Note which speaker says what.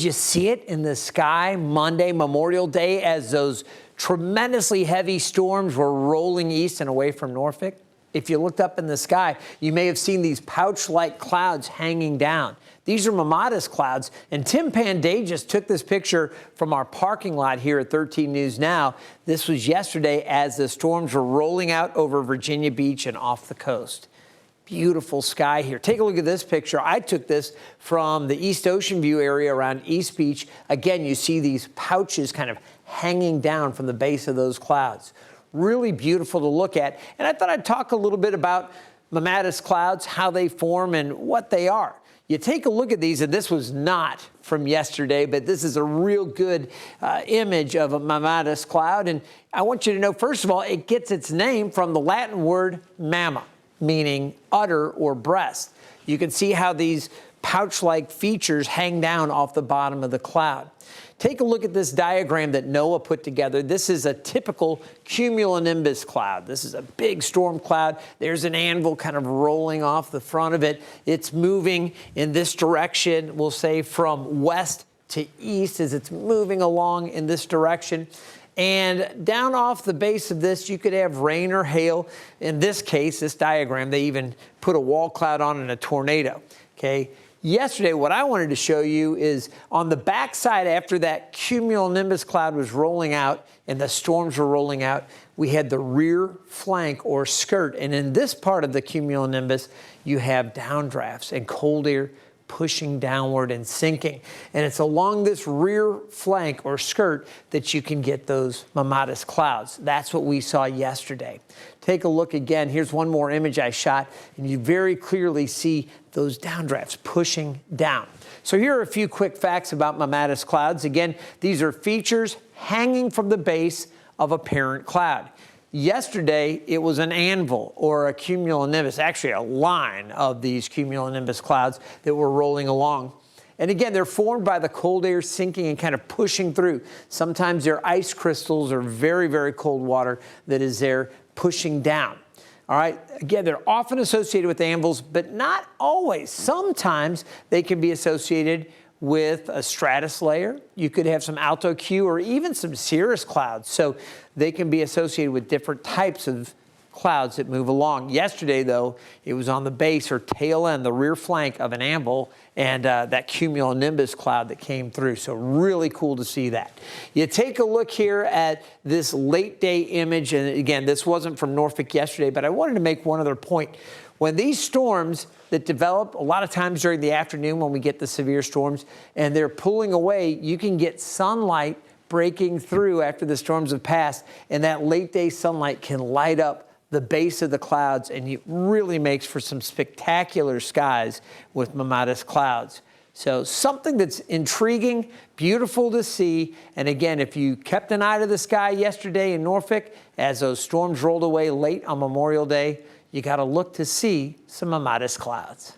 Speaker 1: Did you see it in the sky Monday, Memorial Day, as those tremendously heavy storms were rolling east and away from Norfolk? If you looked up in the sky, you may have seen these pouch-like clouds hanging down. These are Mammatus Clouds, and Tim Panday just took this picture from our parking lot here at 13 News Now. This was yesterday as the storms were rolling out over Virginia Beach and off the coast. Beautiful sky here. Take a look at this picture. I took this from the East Ocean View area around East Beach. Again, you see these pouches kind of hanging down from the base of those clouds. Really beautiful to look at. And I thought I'd talk a little bit about Mammatus Clouds, how they form and what they are. You take a look at these, and this was not from yesterday, but this is a real good image of a Mammatus Cloud. And I want you to know, first of all, it gets its name from the Latin word mamma, meaning udder or breast. You can see how these pouch-like features hang down off the bottom of the cloud. Take a look at this diagram that NOAA put together. This is a typical cumulonimbus cloud. This is a big storm cloud. There's an anvil kind of rolling off the front of it. It's moving in this direction, we'll say from west to east as it's moving along in this direction. And down off the base of this, you could have rain or hail. In this case, this diagram, they even put a wall cloud on and a tornado, okay? Yesterday, what I wanted to show you is on the backside after that cumulonimbus cloud was rolling out and the storms were rolling out, we had the rear flank or skirt. And in this part of the cumulonimbus, you have downdrafts and cold air pushing downward and sinking. And it's along this rear flank or skirt that you can get those Mammatus Clouds. That's what we saw yesterday. Take a look again. Here's one more image I shot, and you very clearly see those downdrafts pushing down. So here are a few quick facts about Mammatus Clouds. Again, these are features hanging from the base of a parent cloud. Yesterday, it was an anvil or a cumulonimbus, actually a line of these cumulonimbus clouds that were rolling along. And again, they're formed by the cold air sinking and kind of pushing through. Sometimes they're ice crystals or very, very cold water that is there pushing down. All right, again, they're often associated with anvils, but not always. Sometimes they can be associated with a stratus layer. You could have some alto Q or even some cirrus clouds. So they can be associated with different types of clouds that move along. Yesterday, though, it was on the base or tail end, the rear flank of an anvil, and that cumulonimbus cloud that came through. So really cool to see that. You take a look here at this late day image, and again, this wasn't from Norfolk yesterday, but I wanted to make one other point. When these storms that develop a lot of times during the afternoon when we get the severe storms and they're pulling away, you can get sunlight breaking through after the storms have passed, and that late day sunlight can light up the base of the clouds, and it really makes for some spectacular skies with Mammatus Clouds. So something that's intriguing, beautiful to see. And again, if you kept an eye to the sky yesterday in Norfolk as those storms rolled away late on Memorial Day, you got to look to see some Mammatus Clouds.